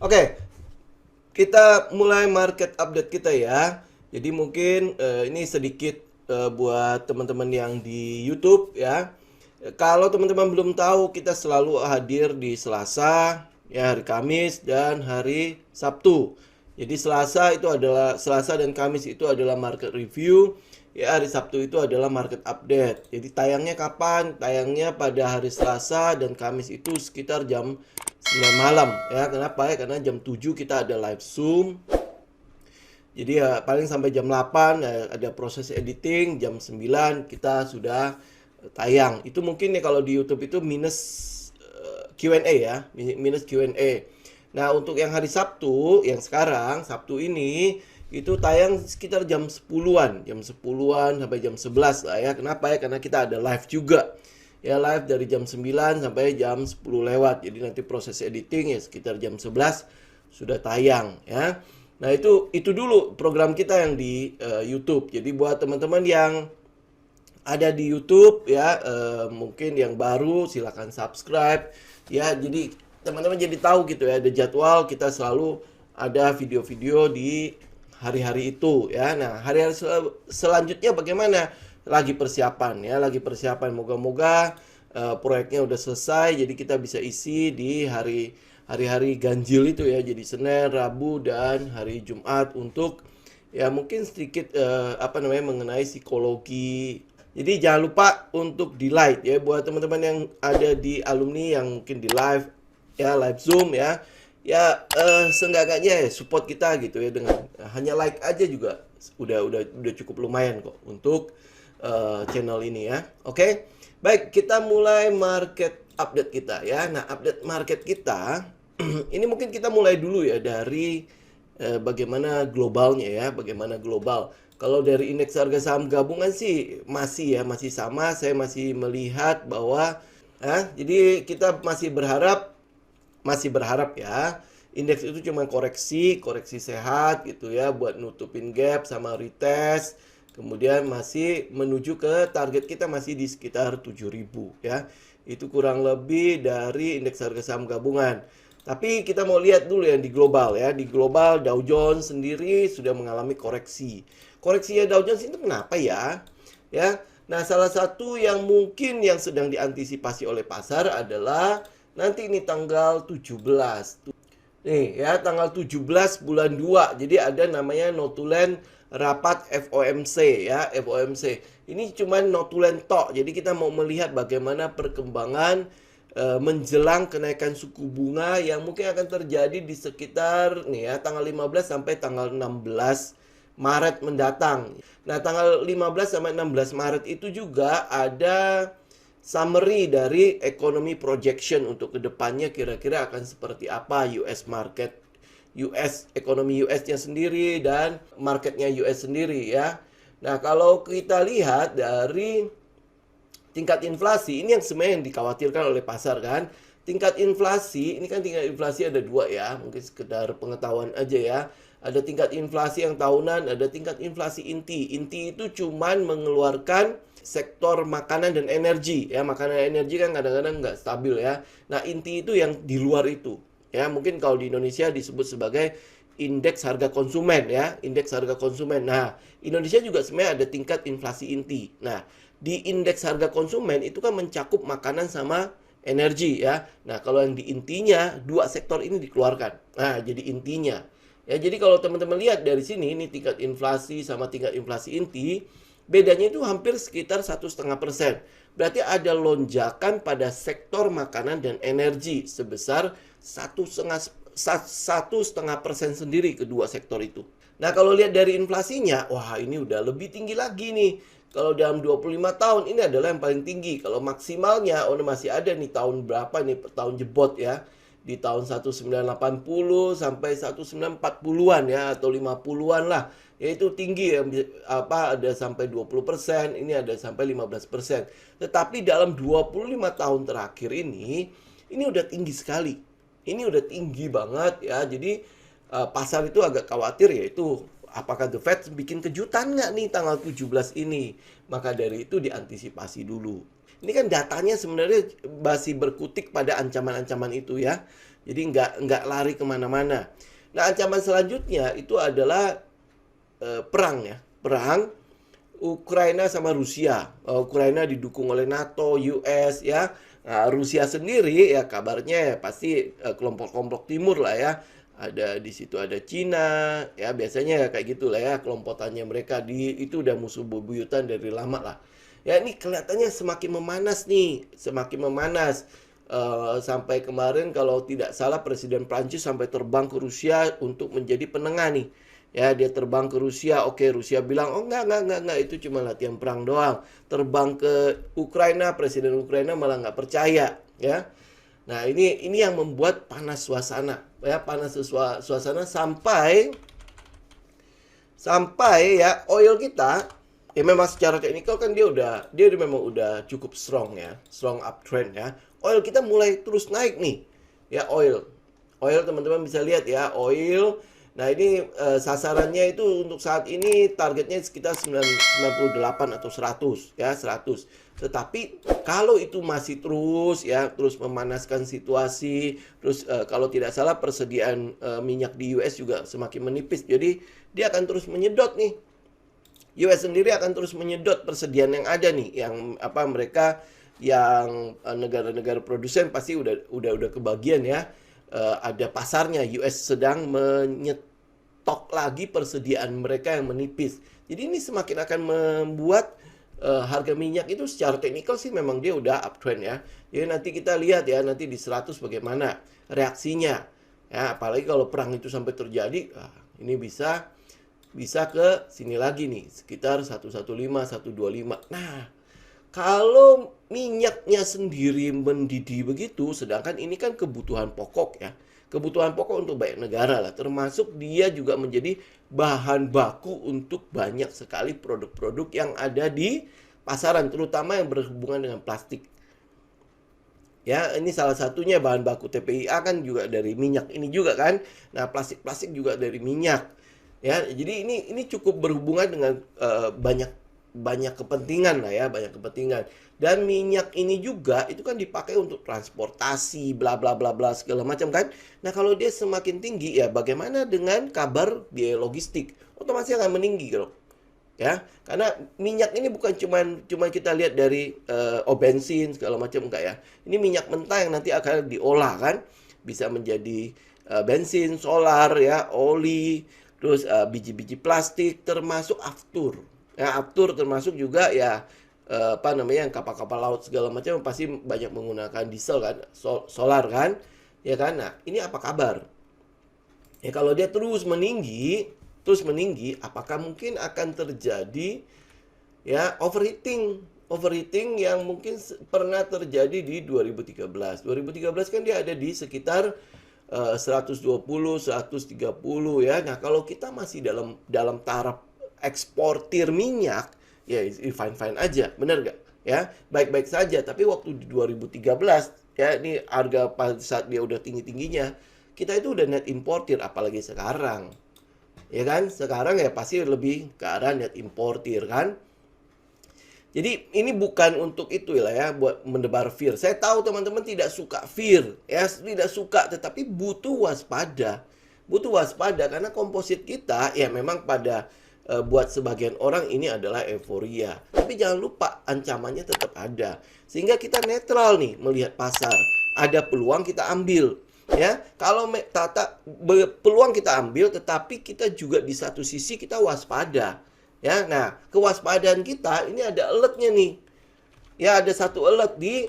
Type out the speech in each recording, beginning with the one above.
Oke, kita mulai market update kita ya. Jadi mungkin ini sedikit buat teman-teman yang di YouTube ya. Kalau teman-teman belum tahu, kita selalu hadir di Selasa, ya hari Kamis dan hari Sabtu. Jadi Selasa dan Kamis itu adalah market review, ya hari Sabtu itu adalah market update. Jadi tayangnya kapan? Tayangnya pada hari Selasa dan Kamis itu sekitar jam 9 malam ya. Kenapa ya? Karena jam 7 kita ada live Zoom. Jadi ya paling sampai jam 8 ya, ada proses editing, jam 9 kita sudah tayang. Itu mungkin ya kalau di YouTube itu minus Q&A ya, minus Q&A. Nah, untuk yang hari Sabtu, yang sekarang Sabtu ini itu tayang sekitar jam 10-an, jam 10-an sampai jam 11 lah ya. Kenapa ya? Karena kita ada live juga. Ya live dari jam 9 sampai jam 10 lewat. Jadi nanti proses editing ya sekitar jam 11 sudah tayang ya. Nah, itu dulu program kita yang di YouTube. Jadi buat teman-teman yang ada di YouTube ya, mungkin yang baru silakan subscribe ya. Jadi teman-teman jadi tahu gitu ya, ada jadwal kita selalu ada video-video di hari-hari itu ya. Nah, hari-hari selanjutnya bagaimana? Lagi persiapan ya, lagi persiapan. Moga-moga proyeknya udah selesai, jadi kita bisa isi di hari-hari ganjil itu ya. Jadi Senin, Rabu, dan hari Jumat untuk ya mungkin sedikit mengenai psikologi. Jadi jangan lupa untuk di like ya buat teman-teman yang ada di alumni yang mungkin di live ya, live Zoom ya. Ya seenggaknya ya support kita gitu ya, dengan hanya like aja juga udah cukup lumayan kok untuk channel ini ya. Oke. Baik, kita mulai market update kita ya. Nah, update market kita ini mungkin kita mulai dulu ya dari bagaimana globalnya ya, bagaimana global. Kalau dari indeks harga saham gabungan sih masih sama. Saya masih melihat bahwa jadi kita masih berharap ya. Indeks itu cuma koreksi sehat gitu ya, buat nutupin gap sama retest. Kemudian masih menuju ke target kita masih di sekitar 7.000 ya. Itu kurang lebih dari indeks harga saham gabungan. Tapi kita mau lihat dulu yang di global ya. Di global Dow Jones sendiri sudah mengalami koreksi. Koreksinya Dow Jones itu kenapa ya? Ya. Nah, salah satu yang mungkin yang sedang diantisipasi oleh pasar adalah nanti ini tanggal 17. Nih ya, tanggal 17 bulan 2. Jadi ada namanya notulen rapat FOMC ya, FOMC. Ini cuma notulen tok. Jadi kita mau melihat bagaimana perkembangan menjelang kenaikan suku bunga yang mungkin akan terjadi di sekitar nih ya tanggal 15 sampai tanggal 16 Maret mendatang. Nah, tanggal 15 sampai 16 Maret itu juga ada summary dari economy projection untuk kedepannya kira-kira akan seperti apa US market, ekonomi US-nya sendiri dan marketnya US sendiri ya. Nah, kalau kita lihat dari tingkat inflasi, ini yang sebenarnya yang dikhawatirkan oleh pasar kan. Tingkat inflasi, ini kan tingkat inflasi ada dua ya, mungkin sekedar pengetahuan aja ya. Ada tingkat inflasi yang tahunan, ada tingkat inflasi inti. Inti itu cuman mengeluarkan sektor makanan dan energi ya. Makanan dan energi kan kadang-kadang nggak stabil ya. Nah, inti itu yang di luar itu ya. Mungkin kalau di Indonesia disebut sebagai indeks harga konsumen ya, indeks harga konsumen. Nah, Indonesia juga sebenarnya ada tingkat inflasi inti. Nah, di indeks harga konsumen itu kan mencakup makanan sama energi ya. Nah, kalau yang di intinya dua sektor ini dikeluarkan. Nah, jadi intinya. Ya, jadi kalau teman-teman lihat dari sini, ini tingkat inflasi sama tingkat inflasi inti, bedanya itu hampir sekitar 1,5%. Berarti ada lonjakan pada sektor makanan dan energi sebesar 1,5% sendiri kedua sektor itu. Nah, kalau lihat dari inflasinya, wah ini udah lebih tinggi lagi nih. Kalau dalam 25 tahun ini adalah yang paling tinggi. Kalau maksimalnya, masih ada nih tahun berapa nih, tahun jebot ya. Di tahun 1980 sampai 1940-an ya, atau 50-an lah. Yaitu tinggi ya, ada sampai 20%, ini ada sampai 15%. Tetapi dalam 25 tahun terakhir ini udah tinggi sekali. Ini udah tinggi banget ya. Jadi pasar itu agak khawatir, yaitu apakah The Fed bikin kejutan nggak nih tanggal 17 ini. Maka dari itu diantisipasi dulu. Ini kan datanya sebenarnya masih berkutik pada ancaman-ancaman itu ya. Jadi nggak lari kemana-mana. Nah, ancaman selanjutnya itu adalah perang ya, perang Ukraina sama Rusia. Ukraina didukung oleh NATO, US ya. Nah, Rusia sendiri ya kabarnya ya pasti kelompok-kelompok timur lah ya. Ada di situ ada Cina ya, biasanya ya kayak gitulah ya kelompokannya mereka itu udah musuh bebuyutan dari lama lah. Ya ini kelihatannya semakin memanas nih, semakin memanas. Sampai kemarin kalau tidak salah Presiden Prancis sampai terbang ke Rusia untuk menjadi penengah nih. Ya, dia terbang ke Rusia. Oke, Rusia bilang, "Oh, enggak, itu cuma latihan perang doang." Terbang ke Ukraina, Presiden Ukraina malah nggak percaya, ya. Nah, ini yang membuat panas suasana, ya, panas suasana sampai ya oil kita ya memang secara teknikal kan dia memang udah cukup strong ya, strong uptrend ya. Oil kita mulai terus naik nih. Ya, oil teman-teman bisa lihat ya, oil. Nah, ini sasarannya itu untuk saat ini targetnya sekitar 98 atau 100 ya, 100. Tetapi kalau itu masih terus memanaskan situasi, terus kalau tidak salah persediaan minyak di US juga semakin menipis. Jadi dia akan terus menyedot nih. US sendiri akan terus menyedot persediaan yang ada nih, yang mereka yang negara-negara produsen pasti udah kebagian ya. Ada pasarnya, US sedang menyetok lagi persediaan mereka yang menipis. Jadi ini semakin akan membuat harga minyak itu secara teknikal sih memang dia udah uptrend ya. Jadi nanti kita lihat ya, nanti di 100 bagaimana reaksinya. Ya, apalagi kalau perang itu sampai terjadi, ini bisa ke sini lagi nih, sekitar 115, 125. Nah, kalau minyaknya sendiri mendidih begitu, sedangkan ini kan kebutuhan pokok ya. Kebutuhan pokok untuk banyak negara lah, termasuk dia juga menjadi bahan baku untuk banyak sekali produk-produk yang ada di pasaran, terutama yang berhubungan dengan plastik. Ya, ini salah satunya bahan baku TPIA kan juga dari minyak ini juga kan. Nah, plastik-plastik juga dari minyak. Ya, jadi ini cukup berhubungan dengan banyak kepentingan lah ya, banyak kepentingan. Dan minyak ini juga itu kan dipakai untuk transportasi, bla bla bla bla segala macam kan. Nah, kalau dia semakin tinggi ya bagaimana dengan kabar biaya logistik? Otomatis akan meninggi gitu. Ya, karena minyak ini bukan cuma kita lihat dari bensin segala macam enggak ya. Ini minyak mentah yang nanti akan diolah kan, bisa menjadi bensin, solar ya, oli, terus biji-biji plastik termasuk aftur. Ya, aftur termasuk juga ya yang kapal-kapal laut segala macam pasti banyak menggunakan diesel kan, solar kan. Ya kan? Nah, ini apa kabar? Ya kalau dia terus meninggi, apakah mungkin akan terjadi ya overheating yang mungkin pernah terjadi di 2013. 2013 kan dia ada di sekitar 120, 130 ya. Nah, kalau kita masih dalam taraf eksportir minyak, ya fine-fine aja, bener gak? Ya, baik-baik saja. Tapi waktu di 2013, ya ini harga pada saat dia udah tinggi-tingginya, kita itu udah net importir, apalagi sekarang. Ya kan? Sekarang ya pasti lebih ke arah net importir kan? Jadi ini bukan untuk itu lah ya, buat mendebar fear. Saya tahu teman-teman tidak suka fear, ya tidak suka, tetapi butuh waspada. Butuh waspada karena komposit kita ya memang buat sebagian orang ini adalah euforia. Tapi jangan lupa ancamannya tetap ada. Sehingga kita netral nih melihat pasar. Ada peluang kita ambil. Ya, kalau peluang kita ambil, tetapi kita juga di satu sisi kita waspada. Ya, nah kewaspadaan kita ini ada alertnya nih. Ya, ada satu alert di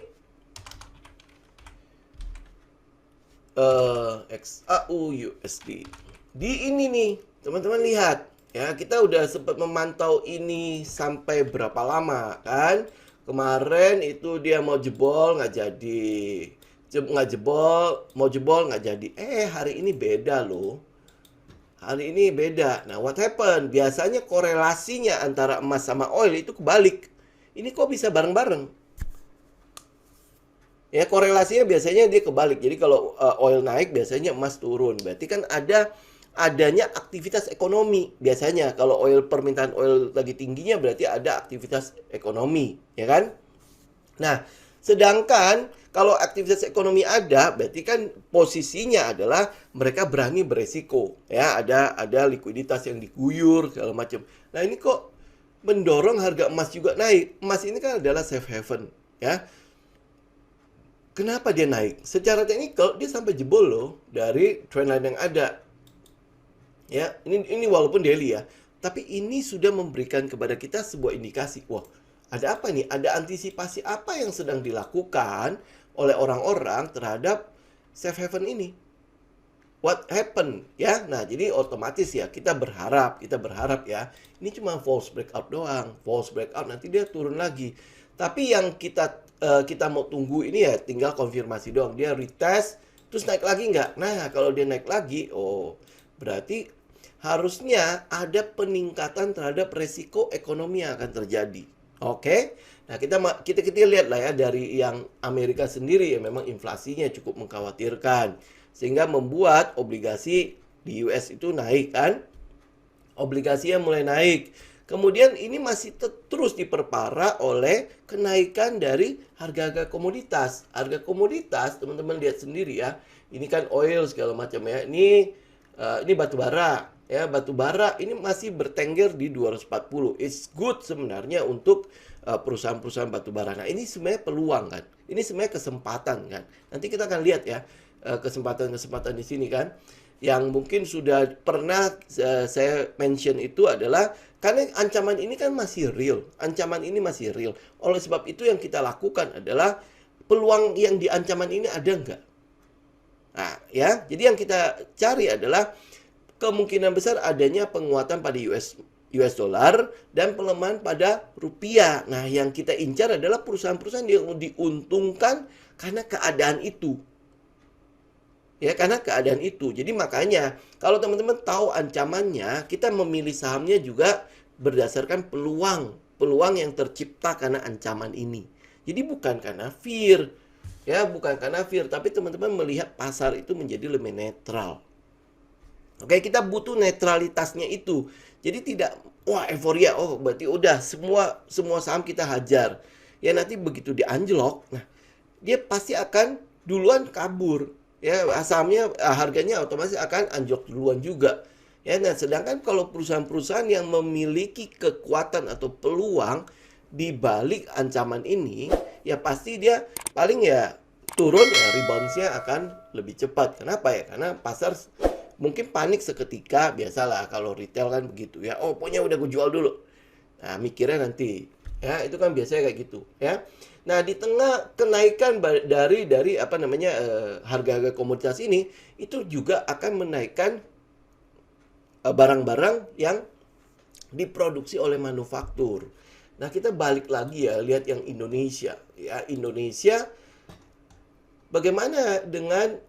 XAU USD. Di ini nih, teman-teman lihat. Ya, kita udah sempat memantau ini sampai berapa lama kan? Kemarin itu dia mau jebol nggak jadi. Mau jebol nggak jadi. Hari ini beda loh. Hari ini beda. Nah, what happened? Biasanya korelasinya antara emas sama oil itu kebalik. Ini kok bisa bareng-bareng? Ya, korelasinya biasanya dia kebalik. Jadi kalau oil naik, biasanya emas turun. Berarti kan adanya aktivitas ekonomi. Biasanya kalau permintaan oil lagi tingginya, berarti ada aktivitas ekonomi. Ya kan? Nah, sedangkan Kalau aktivitas ekonomi ada, berarti kan posisinya adalah mereka berani beresiko, ya. Ada likuiditas yang diguyur segala macam. Nah, ini kok mendorong harga emas juga naik. Emas ini kan adalah safe haven, ya. Kenapa dia naik? Secara teknikal dia sampai jebol loh dari trendline yang ada. Ya, ini walaupun daily ya. Tapi ini sudah memberikan kepada kita sebuah indikasi. Wah, ada apa nih? Ada antisipasi apa yang sedang dilakukan oleh orang-orang terhadap safe haven ini? What happened? Ya, nah jadi otomatis ya kita berharap ya. Ini cuma false breakout doang. False breakout nanti dia turun lagi. Tapi yang kita mau tunggu ini ya tinggal konfirmasi doang. Dia retest terus naik lagi nggak? Nah, kalau dia naik lagi, oh berarti harusnya ada peningkatan terhadap resiko ekonomi yang akan terjadi. Oke? Nah, kita lihat lah ya dari yang Amerika sendiri ya memang inflasinya cukup mengkhawatirkan sehingga membuat obligasi di US itu naik kan? Obligasinya mulai naik. Kemudian ini masih terus diperparah oleh kenaikan dari harga-harga komoditas. Harga komoditas teman-teman lihat sendiri ya. Ini kan oil segala macam ya. Ini batu bara ya. Batu bara ini masih bertengger di 240. It's good sebenarnya untuk perusahaan-perusahaan batu bara. Nah, ini sebenarnya peluang kan. Ini sebenarnya kesempatan kan. Nanti kita akan lihat ya kesempatan-kesempatan di sini kan. Yang mungkin sudah pernah saya mention itu adalah karena ancaman ini kan masih real. Ancaman ini masih real. Oleh sebab itu yang kita lakukan adalah peluang yang di ancaman ini ada nggak? Nah, ya. Jadi yang kita cari adalah kemungkinan besar adanya penguatan pada US dollar dan pelemahan pada rupiah. Nah, yang kita incar adalah perusahaan-perusahaan yang diuntungkan karena keadaan itu. Ya, karena keadaan itu. Jadi makanya kalau teman-teman tahu ancamannya, kita memilih sahamnya juga berdasarkan peluang yang tercipta karena ancaman ini. Jadi bukan karena fear. Ya, bukan karena fear, tapi teman-teman melihat pasar itu menjadi lebih netral. Oke, kita butuh netralitasnya itu. Jadi tidak wah euforia, oh berarti udah semua saham kita hajar. Ya nanti begitu dianjlok, nah dia pasti akan duluan kabur. Ya, sahamnya harganya otomatis akan anjlok duluan juga. Ya, nah sedangkan kalau perusahaan-perusahaan yang memiliki kekuatan atau peluang di balik ancaman ini, ya pasti dia paling ya turun ya rebound-nya akan lebih cepat. Kenapa ya? Karena pasar mungkin panik seketika, biasalah kalau retail kan begitu ya. Oh, pokoknya udah gue jual dulu. Nah, mikirnya nanti. Ya, itu kan biasanya kayak gitu, ya. Nah, di tengah kenaikan dari harga-harga komoditas ini, itu juga akan menaikkan barang-barang yang diproduksi oleh manufaktur. Nah, kita balik lagi ya, lihat yang Indonesia. Ya, Indonesia bagaimana dengan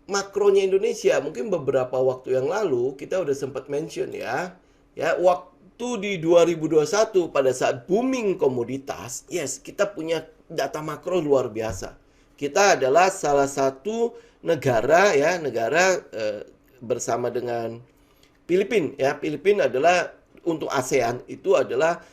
makronya Indonesia? Mungkin beberapa waktu yang lalu kita udah sempat mention ya. Ya, waktu di 2021 pada saat booming komoditas, yes, kita punya data makro luar biasa. Kita adalah salah satu negara bersama dengan Filipina ya. Filipina adalah untuk ASEAN itu adalah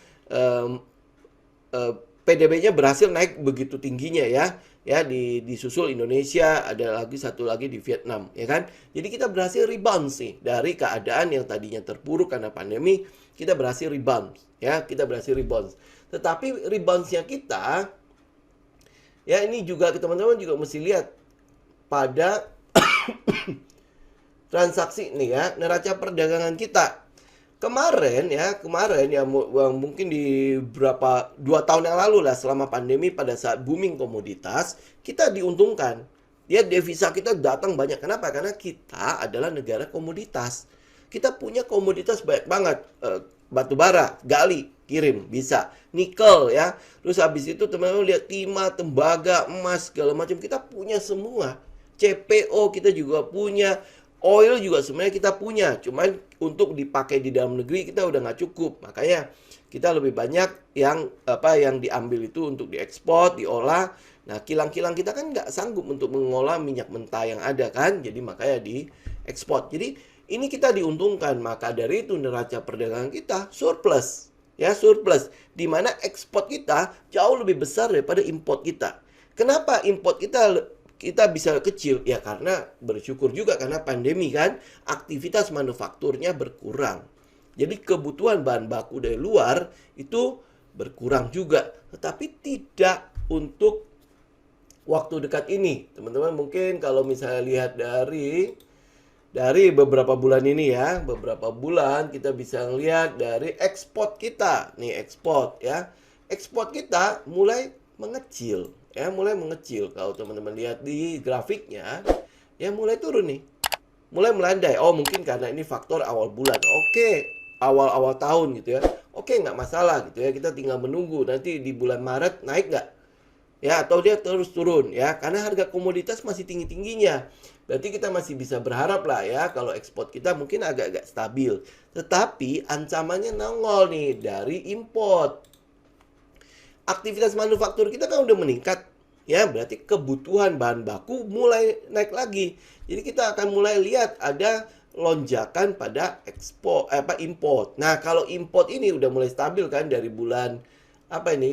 PDB-nya berhasil naik begitu tingginya ya. Ya, disusul Indonesia, ada satu lagi di Vietnam, ya kan? Jadi kita berhasil rebound sih dari keadaan yang tadinya terpuruk karena pandemi, kita berhasil rebound, ya, kita berhasil rebound. Tetapi rebound-nya kita, ya ini juga teman-teman juga mesti lihat pada transaksi nih ya, neraca perdagangan kita. Kemarin ya mungkin di 2 tahun yang lalu lah selama pandemi pada saat booming komoditas, kita diuntungkan. Ya devisa kita datang banyak. Kenapa? Karena kita adalah negara komoditas. Kita punya komoditas banyak banget. Batu bara, gali, kirim, bisa. Nikel ya. Terus habis itu teman-teman lihat timah, tembaga, emas, segala macam kita punya semua. CPO kita juga punya. Oil juga sebenarnya kita punya, cuman untuk dipakai di dalam negeri kita udah nggak cukup. Makanya kita lebih banyak yang diambil itu untuk diekspor, diolah. Nah, kilang-kilang kita kan nggak sanggup untuk mengolah minyak mentah yang ada kan, jadi makanya diekspor. Jadi ini kita diuntungkan, maka dari itu neraca perdagangan kita surplus, ya surplus. Di mana ekspor kita jauh lebih besar daripada import kita. Kenapa import kita bisa kecil? Ya karena bersyukur juga karena pandemi kan, aktivitas manufakturnya berkurang. Jadi kebutuhan bahan baku dari luar itu berkurang juga, tetapi tidak untuk waktu dekat ini. Teman-teman mungkin kalau misalnya lihat dari beberapa bulan ini ya, beberapa bulan kita bisa lihat dari ekspor kita. Nih ekspor ya. Ekspor kita mulai mengecil ya, mulai mengecil. Kalau teman-teman lihat di grafiknya ya mulai turun nih. Mulai melandai. Oh, mungkin karena ini faktor awal bulan. Oke, awal-awal tahun gitu ya. Oke, nggak masalah gitu ya. Kita tinggal menunggu nanti di bulan Maret naik nggak ya, atau dia terus turun ya, karena harga komoditas masih tinggi-tingginya. Berarti kita masih bisa berharap lah ya kalau ekspor kita mungkin agak-agak stabil. Tetapi ancamannya nongol nih dari import. Aktivitas manufaktur kita kan udah meningkat ya, berarti kebutuhan bahan baku mulai naik lagi. Jadi kita akan mulai lihat ada lonjakan pada import. Nah, kalau import ini udah mulai stabil kan dari bulan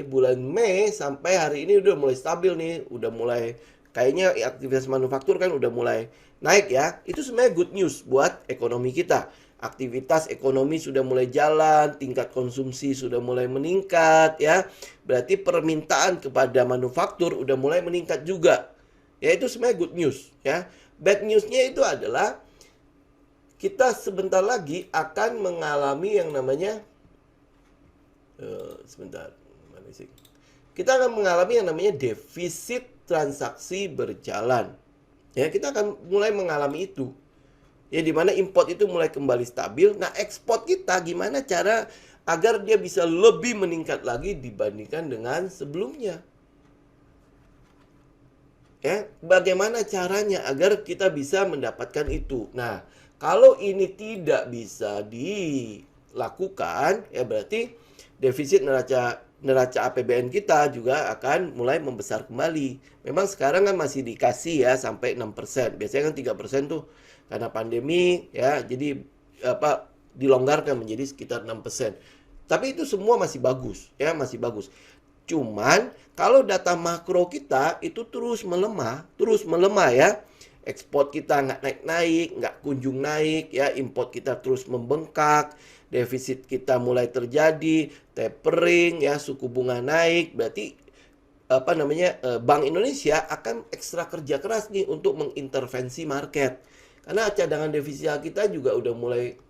bulan Mei sampai hari ini udah mulai stabil nih, udah mulai kayaknya aktivitas manufaktur kan udah mulai naik ya. Itu sebenarnya good news buat ekonomi kita. Aktivitas ekonomi sudah mulai jalan, tingkat konsumsi sudah mulai meningkat ya. Berarti permintaan kepada manufaktur udah mulai meningkat juga. Ya itu sebenarnya good news ya. Bad newsnya itu adalah kita sebentar lagi akan mengalami yang namanya kita akan mengalami yang namanya defisit transaksi berjalan. Ya, kita akan mulai mengalami itu. Ya, di mana import itu mulai kembali stabil. Nah, ekspor kita gimana cara agar dia bisa lebih meningkat lagi dibandingkan dengan sebelumnya? Ya, bagaimana caranya agar kita bisa mendapatkan itu? Nah, kalau ini tidak bisa dilakukan, ya berarti defisit neraca APBN kita juga akan mulai membesar kembali. Memang sekarang kan masih dikasih ya sampai 6%. Biasanya kan 3% tuh karena pandemi ya, jadi dilonggarkan menjadi sekitar 6%. Tapi itu semua masih bagus ya, masih bagus. Cuman kalau data makro kita itu terus melemah ya. Ekspor kita nggak naik-naik, nggak kunjung naik ya, import kita terus membengkak, defisit kita mulai terjadi, tapering ya, suku bunga naik, berarti Bank Indonesia akan ekstra kerja keras nih untuk mengintervensi market. Karena cadangan devisa kita juga udah mulai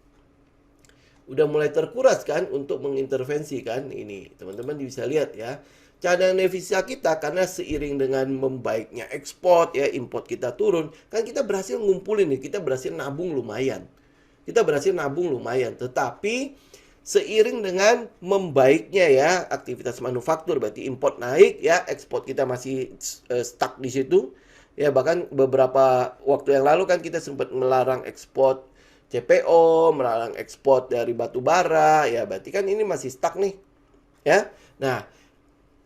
terkuras kan untuk mengintervensi kan ini. Teman-teman bisa lihat ya. Cadangan devisa kita karena seiring dengan membaiknya ekspor ya, import kita turun, kan kita berhasil ngumpulin nih, kita berhasil nabung lumayan. Tetapi seiring dengan membaiknya ya aktivitas manufaktur, berarti import naik ya, ekspor kita masih stuck di situ. Ya bahkan beberapa waktu yang lalu kan kita sempat melarang ekspor CPO, melarang ekspor dari batu bara, ya berarti kan ini masih stuck nih. Ya. Nah,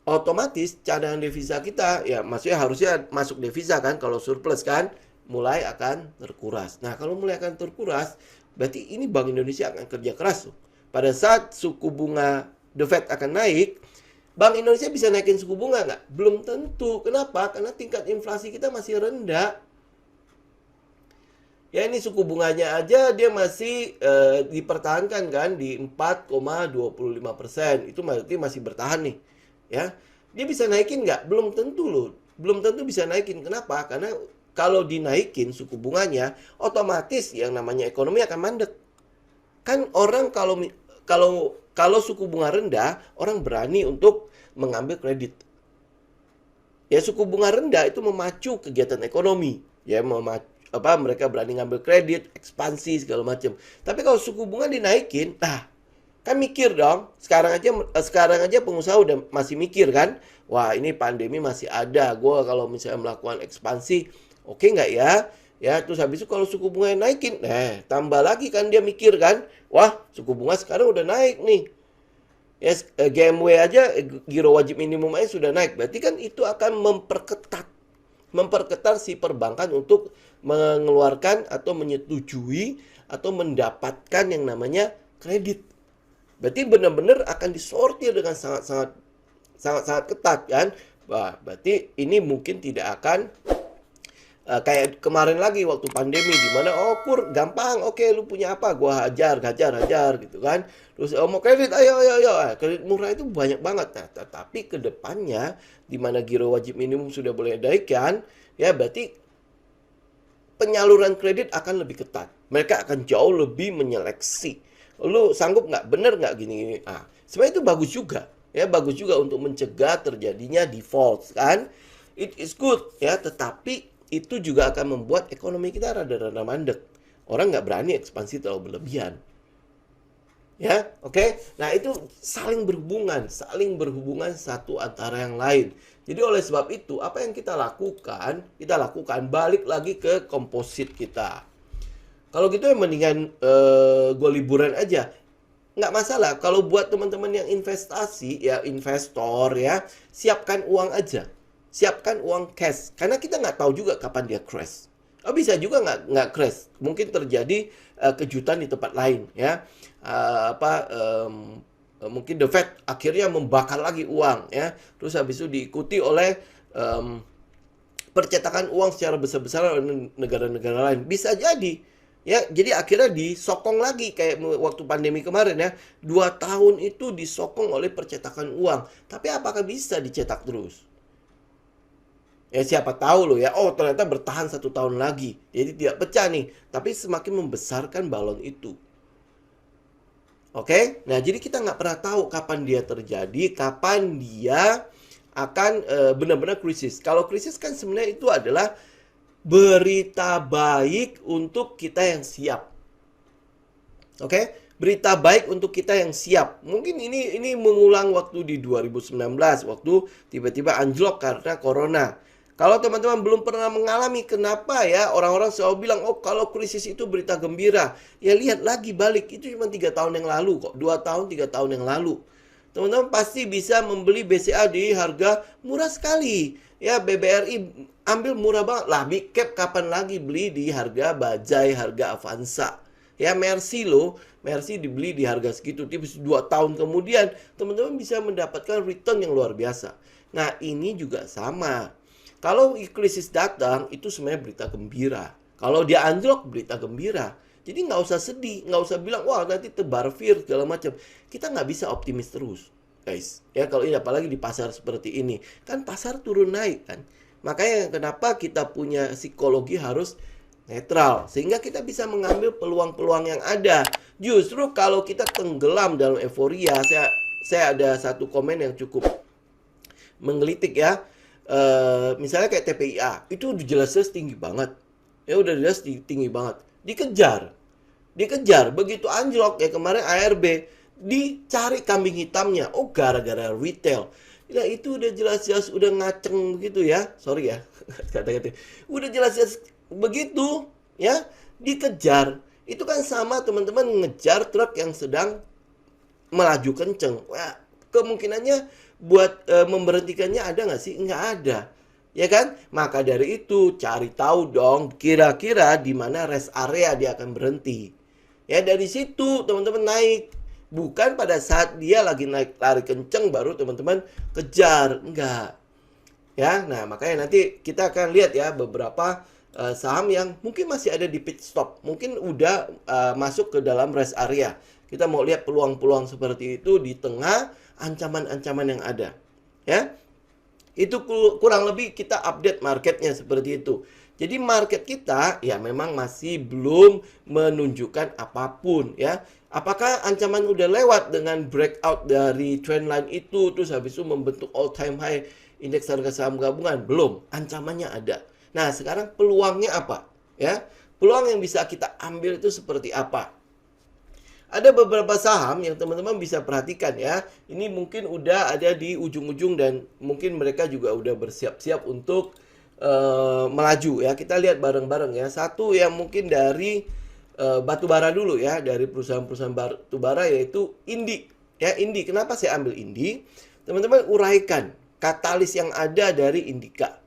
otomatis cadangan devisa kita ya maksudnya harusnya masuk devisa kan, kalau surplus kan mulai akan terkuras. Nah, kalau mulai akan terkuras, berarti ini Bank Indonesia akan kerja keras tuh. Pada saat suku bunga The Fed akan naik, Bank Indonesia bisa naikin suku bunga nggak? Belum tentu. Kenapa? Karena tingkat inflasi kita masih rendah. Ya ini suku bunganya aja dia masih dipertahankan kan di 4,25%. Itu berarti masih bertahan nih. Ya, dia bisa naikin nggak? Belum tentu loh. Belum tentu bisa naikin. Kenapa? Karena kalau dinaikin suku bunganya, otomatis yang namanya ekonomi akan mandek. Kan orang kalau suku bunga rendah, orang berani untuk mengambil kredit. Ya suku bunga rendah itu memacu kegiatan ekonomi. Ya mereka berani ngambil kredit, ekspansi segala macam. Tapi kalau suku bunga dinaikin, kan mikir dong. Sekarang aja pengusaha udah masih mikir kan. Wah, ini pandemi masih ada. Gue kalau misalnya melakukan ekspansi, oke nggak ya? Ya, terus habis itu kalau suku bunga naikin, tambah lagi kan dia mikir kan. Wah, suku bunga sekarang udah naik nih. Ya, GMW aja, giro wajib minimum aja sudah naik. Berarti kan itu akan memperketat si perbankan untuk mengeluarkan atau menyetujui atau mendapatkan yang namanya kredit. Berarti benar-benar akan disortir dengan sangat-sangat ketat kan. Wah, berarti ini mungkin tidak akan kayak kemarin lagi waktu pandemi di mana oh kur gampang, oke lu punya apa gua hajar gitu kan, terus oh mau kredit ayo. Kredit murah itu banyak banget. Nah tetapi kedepannya di mana giro wajib minimum sudah boleh dinaikkan ya, berarti penyaluran kredit akan lebih ketat, mereka akan jauh lebih menyeleksi lu sanggup nggak, bener nggak gini. Ah sebenarnya itu bagus juga ya, bagus juga untuk mencegah terjadinya default kan, it is good ya, tetapi itu juga akan membuat ekonomi kita rada-rada mandek. Orang nggak berani ekspansi terlalu berlebihan. Ya, oke. Nah, itu saling berhubungan satu antara yang lain. Jadi oleh sebab itu, apa yang kita lakukan? Kita lakukan balik lagi ke komposit kita. Kalau gitu ya mendingan gue liburan aja. Nggak masalah. Kalau buat teman-teman yang investasi, ya investor ya, siapkan uang aja. Siapkan uang cash. Karena kita nggak tahu juga kapan dia crash. Oh, bisa juga nggak crash. Mungkin terjadi kejutan di tempat lain ya. Mungkin The Fed akhirnya membakar lagi uang ya. Terus habis itu diikuti oleh percetakan uang secara besar-besaran oleh negara-negara lain. Bisa jadi. Ya, jadi akhirnya disokong lagi kayak waktu pandemi kemarin ya. 2 tahun itu disokong oleh percetakan uang. Tapi apakah bisa dicetak terus? Ya siapa tahu loh ya, oh ternyata bertahan 1 tahun lagi. Jadi tidak pecah nih, tapi semakin membesarkan balon itu. Oke, nah jadi kita nggak pernah tahu kapan dia terjadi, kapan dia akan benar-benar krisis. Kalau krisis kan sebenarnya itu adalah berita baik untuk kita yang siap. Oke, berita baik untuk kita yang siap. Mungkin ini mengulang waktu di 2019, waktu tiba-tiba anjlok karena corona. Kalau teman-teman belum pernah mengalami, kenapa ya orang-orang selalu bilang, oh kalau krisis itu berita gembira. Ya lihat lagi balik, itu cuma 3 tahun yang lalu kok. 2 tahun, 3 tahun yang lalu. Teman-teman pasti bisa membeli BCA di harga murah sekali. Ya BBRI ambil murah banget lah. Big Cap kapan lagi beli di harga bajai, harga Avanza. Ya Mercy loh, Mercy dibeli di harga segitu. Tipis 2 tahun kemudian teman-teman bisa mendapatkan return yang luar biasa. Nah ini juga sama. Kalau krisis datang, itu sebenarnya berita gembira. Kalau dia anjlok, berita gembira. Jadi nggak usah sedih, nggak usah bilang, wah nanti tebar fear, segala macam. Kita nggak bisa optimis terus, guys. Ya kalau ini apalagi di pasar seperti ini. Kan pasar turun naik kan. Makanya kenapa kita punya psikologi harus netral. Sehingga kita bisa mengambil peluang-peluang yang ada. Justru kalau kita tenggelam dalam euforia, saya ada satu komen yang cukup menggelitik ya. Misalnya kayak TPIA itu udah jelas-jelas tinggi banget ya, udah jelas tinggi banget, dikejar begitu anjlok ya kemarin ARB dicari kambing hitamnya, oh gara-gara retail. Ya itu udah jelas-jelas udah ngaceng begitu ya, sorry ya kata-kata udah jelas-jelas begitu ya, dikejar. Itu kan sama teman-teman ngejar truk yang sedang melaju kenceng. Wah, kemungkinannya buat memberhentikannya ada nggak sih? Nggak ada. Ya kan? Maka dari itu cari tahu dong kira-kira di mana rest area dia akan berhenti. Ya dari situ teman-teman naik. Bukan pada saat dia lagi naik lari kenceng baru teman-teman kejar. Enggak. Ya, nah makanya nanti kita akan lihat ya beberapa saham yang mungkin masih ada di pit stop. Mungkin udah masuk ke dalam rest area. Kita mau lihat peluang-peluang seperti itu di tengah ancaman-ancaman yang ada. Ya. Itu kurang lebih kita update marketnya seperti itu. Jadi market kita ya memang masih belum menunjukkan apapun ya. Apakah ancaman udah lewat dengan breakout dari trendline itu terus habis itu membentuk all time high indeks harga saham gabungan? Belum, ancamannya ada. Nah, sekarang peluangnya apa? Ya. Peluang yang bisa kita ambil itu seperti apa? Ada beberapa saham yang teman-teman bisa perhatikan ya. Ini mungkin udah ada di ujung-ujung dan mungkin mereka juga udah bersiap-siap untuk melaju ya. Kita lihat bareng-bareng ya. Satu yang mungkin dari batubara dulu ya, dari perusahaan-perusahaan batubara yaitu Indi. Ya, Indi. Kenapa saya ambil Indi? Teman-teman uraikan katalis yang ada dari Indika.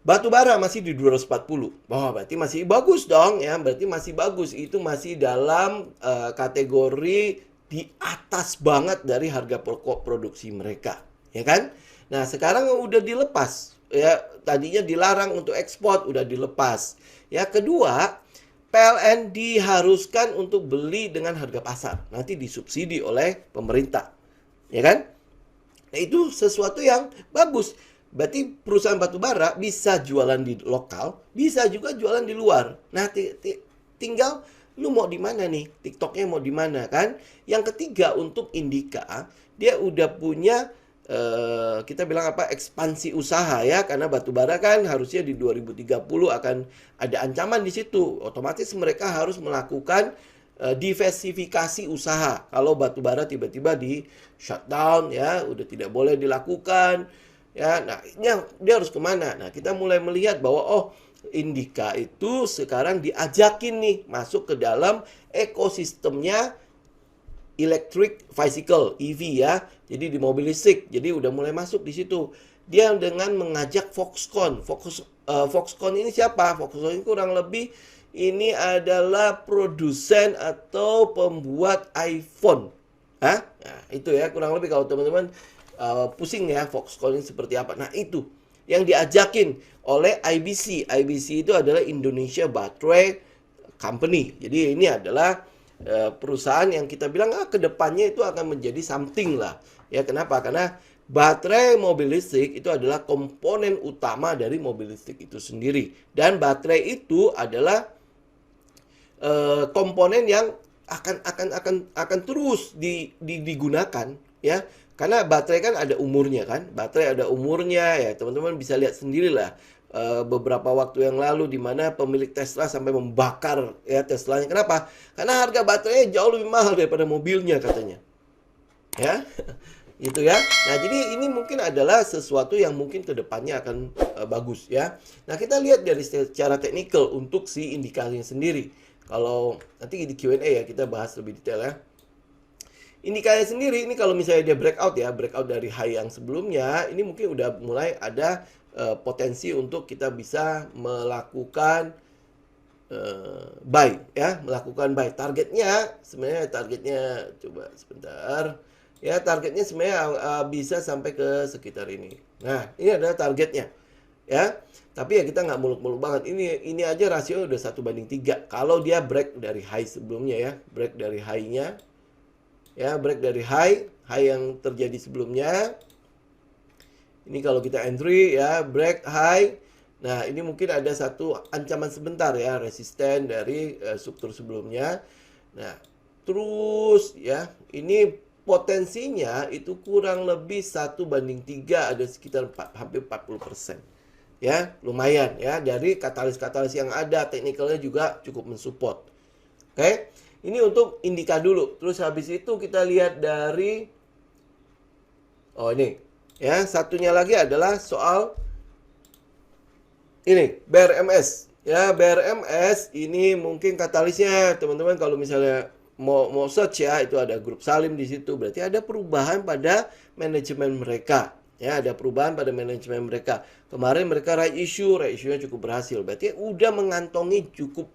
Batu bara masih di 240. Oh, berarti masih bagus dong ya. Berarti masih bagus. Itu masih dalam kategori di atas banget dari harga pokok produksi mereka, ya kan? Nah, sekarang udah dilepas ya. Tadinya dilarang untuk ekspor, udah dilepas. Ya, kedua, PLN diharuskan untuk beli dengan harga pasar. Nanti disubsidi oleh pemerintah. Ya kan? Nah, itu sesuatu yang bagus. Berarti perusahaan batubara bisa jualan di lokal, bisa juga jualan di luar. Nah, tinggal lu mau di mana nih? TikToknya mau di mana kan? Yang ketiga untuk Indika, dia udah punya kita bilang apa, ekspansi usaha ya, karena batubara kan harusnya di 2030 akan ada ancaman di situ. Otomatis mereka harus melakukan diversifikasi usaha. Kalau batubara tiba-tiba di shutdown ya, udah tidak boleh dilakukan ya. Nah, dia harus kemana? Nah, kita mulai melihat bahwa oh, Indika itu sekarang diajakin nih masuk ke dalam ekosistemnya electric vehicle EV ya. Jadi di mobil listrik. Jadi udah mulai masuk di situ. Dia dengan mengajak Foxconn. Foxconn ini siapa? Foxconn ini kurang lebih ini adalah produsen atau pembuat iPhone. Hah? Nah, itu ya kurang lebih kalau teman-teman pusing ya Foxconn ini seperti apa. Nah, itu yang diajakin oleh IBC. IBC itu adalah Indonesia Battery Company. Jadi ini adalah perusahaan yang kita bilang kedepannya itu akan menjadi something lah ya. Kenapa? Karena baterai mobil listrik itu adalah komponen utama dari mobil listrik itu sendiri, dan baterai itu adalah komponen yang akan terus digunakan ya, karena baterai kan ada umurnya kan, baterai ada umurnya ya. Teman-teman bisa lihat sendirilah beberapa waktu yang lalu di mana pemilik Tesla sampai membakar ya Teslanya. Kenapa? Karena harga baterainya jauh lebih mahal daripada mobilnya katanya. Ya. Gitu ya. Nah, jadi ini mungkin adalah sesuatu yang mungkin kedepannya akan bagus ya. Nah, kita lihat dari secara teknikal untuk si indikasinya sendiri. Kalau nanti di Q&A ya kita bahas lebih detail ya. Indikasinya sendiri ini kalau misalnya dia breakout ya, breakout dari high yang sebelumnya, ini mungkin udah mulai ada potensi untuk kita bisa melakukan buy ya, melakukan buy. Targetnya coba sebentar ya, targetnya sebenarnya bisa sampai ke sekitar ini. Nah, ini adalah targetnya ya, tapi ya kita nggak muluk-muluk banget. Ini aja rasio udah 1:3 kalau dia break dari high sebelumnya ya, break dari high-nya ya, break dari high yang terjadi sebelumnya. Ini kalau kita entry ya, break high. Nah, ini mungkin ada satu ancaman sebentar ya, resisten dari struktur sebelumnya. Nah, terus ya, ini potensinya itu kurang lebih 1:3, ada sekitar hampir 40%. Ya, lumayan ya, dari katalis-katalis yang ada, teknikalnya juga cukup mensupport. Oke. Ini untuk Indika dulu. Terus habis itu kita lihat dari ini. Ya, satunya lagi adalah soal ini, BRMS. Ya, BRMS ini mungkin katalisnya teman-teman kalau misalnya mau search ya, itu ada grup Salim di situ. Berarti ada perubahan pada manajemen mereka. Ya, ada perubahan pada manajemen mereka. Kemarin mereka right issue-nya cukup berhasil. Berarti udah mengantongi cukup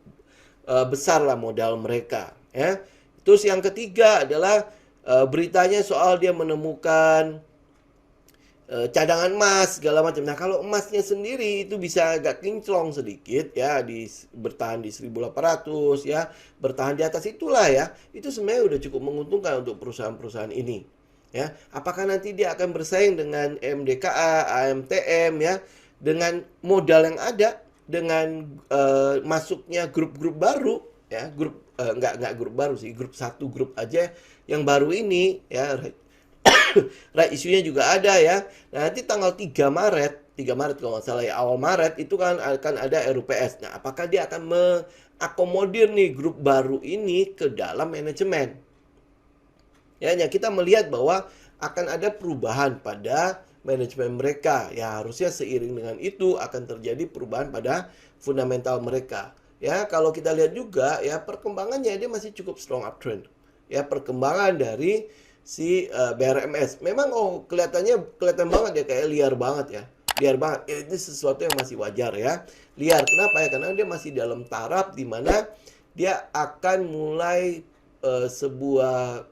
besar lah modal mereka. Ya. Terus yang ketiga adalah beritanya soal dia menemukan cadangan emas segala macam. Nah, kalau emasnya sendiri itu bisa agak kinclong sedikit ya, bertahan di 1.800 ya, bertahan di atas itulah ya. Itu sebenarnya udah cukup menguntungkan untuk perusahaan-perusahaan ini. Ya, apakah nanti dia akan bersaing dengan MDKA, AMTM ya, dengan modal yang ada, dengan masuknya grup-grup baru ya, nggak grup baru sih, grup satu grup aja yang baru ini ya. Right isunya juga ada ya. Nah, nanti tanggal 3 Maret kalau nggak salah ya, awal Maret itu kan akan ada RUPS. Nah, apakah dia akan mengakomodir nih grup baru ini ke dalam manajemen? Ya, kita melihat bahwa akan ada perubahan pada manajemen mereka. Ya, harusnya seiring dengan itu akan terjadi perubahan pada fundamental mereka. Ya, kalau kita lihat juga ya, perkembangannya dia masih cukup strong uptrend. Ya, perkembangan dari si BRMS memang kelihatan banget ya, kayak liar banget ya, liar banget. Ini sesuatu yang masih wajar ya, liar. Kenapa ya? Karena dia masih dalam taraf dimana dia akan mulai sebuah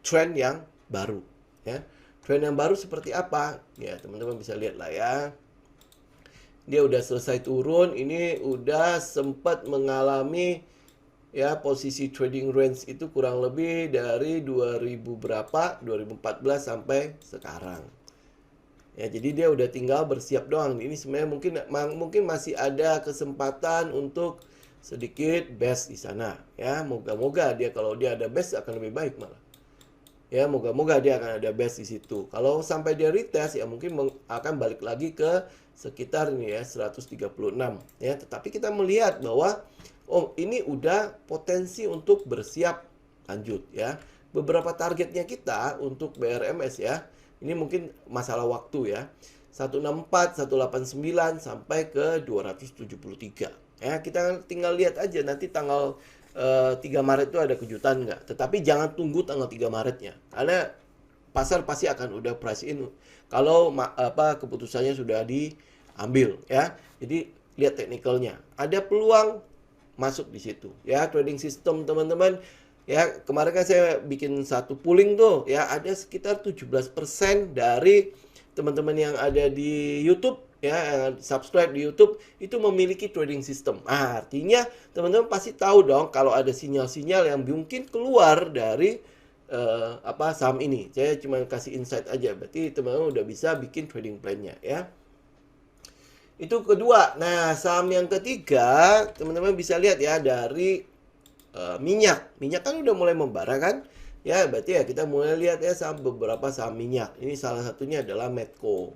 trend yang baru ya. Tren yang baru seperti apa? Ya, teman-teman bisa lihat lah ya. Dia udah selesai turun, ini udah sempat mengalami ya posisi trading range itu kurang lebih dari 2000 berapa? 2014 sampai sekarang. Ya, jadi dia udah tinggal bersiap doang. Ini sebenarnya mungkin masih ada kesempatan untuk sedikit best di sana. Ya, moga-moga kalau dia ada best akan lebih baik malah. Ya, moga-moga dia akan ada best di situ. Kalau sampai dia retest ya mungkin akan balik lagi ke sekitar ini ya 136 ya. Tetapi kita melihat bahwa ini udah potensi untuk bersiap lanjut ya. Beberapa targetnya kita untuk BRMS ya. Ini mungkin masalah waktu ya. 164, 189 sampai ke 273. Ya, kita tinggal lihat aja nanti tanggal 3 Maret itu ada kejutan nggak. Tetapi jangan tunggu tanggal 3 Maretnya. Karena pasar pasti akan udah price in kalau keputusannya sudah diambil ya. Jadi lihat teknikalnya. Ada peluang masuk di situ ya. Trading system teman-teman ya, kemarin kan saya bikin satu pooling tuh ya, ada sekitar 17% dari teman-teman yang ada di YouTube ya, yang subscribe di YouTube itu memiliki trading system. Artinya teman-teman pasti tahu dong kalau ada sinyal-sinyal yang mungkin keluar dari saham ini. Saya cuma kasih insight aja, berarti teman-teman udah bisa bikin trading plan-nya ya. Itu kedua. Nah, saham yang ketiga, teman-teman bisa lihat ya dari minyak. Minyak kan udah mulai membara kan? Ya, berarti ya kita mulai lihat ya beberapa saham minyak. Ini salah satunya adalah Medco.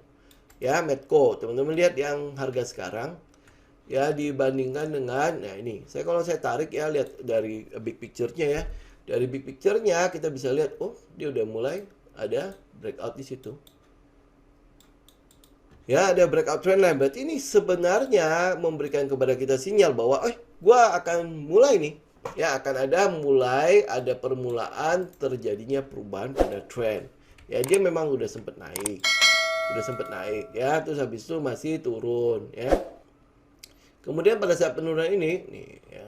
Ya, Medco. Teman-teman lihat yang harga sekarang ya dibandingkan dengan kalau saya tarik ya, lihat dari big picture-nya ya. Dari big picture-nya kita bisa lihat dia udah mulai ada breakout di situ. Ya, ada breakout trendline. Berarti ini sebenarnya memberikan kepada kita sinyal bahwa gua akan mulai nih. Ya, akan ada permulaan terjadinya perubahan pada trend. Ya, dia memang udah sempat naik. Ya, terus habis itu masih turun ya. Kemudian pada saat penurunan ini nih ya,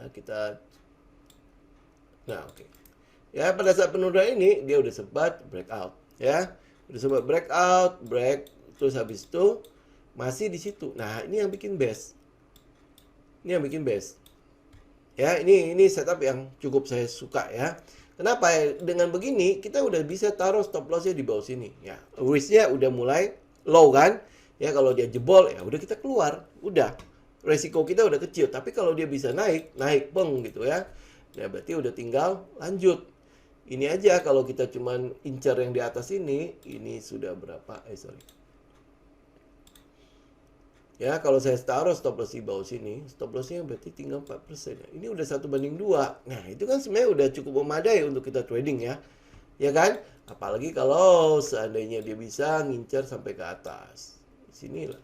ya, pada saat penurunan ini dia udah sempat breakout ya. Udah sempat break terus habis itu masih di situ. Nah, ini yang bikin best. Ya, ini setup yang cukup saya suka ya. Kenapa? Dengan begini kita udah bisa taruh stop loss-nya di bawah sini ya. Risk-nya udah mulai low kan? Ya, kalau dia jebol ya udah kita keluar. Udah. Resiko kita udah kecil, tapi kalau dia bisa naik peng gitu ya. Ya, berarti udah tinggal lanjut. Ini aja kalau kita cuman incar yang di atas ini sudah berapa? Ya, kalau saya taruh stop loss di bawah sini, stop loss-nya berarti tinggal 4% ya. Ini udah 1/2. Nah, itu kan sebenarnya udah cukup memadai untuk kita trading ya. Ya kan? Apalagi kalau seandainya dia bisa ngincar sampai ke atas. Di sinilah.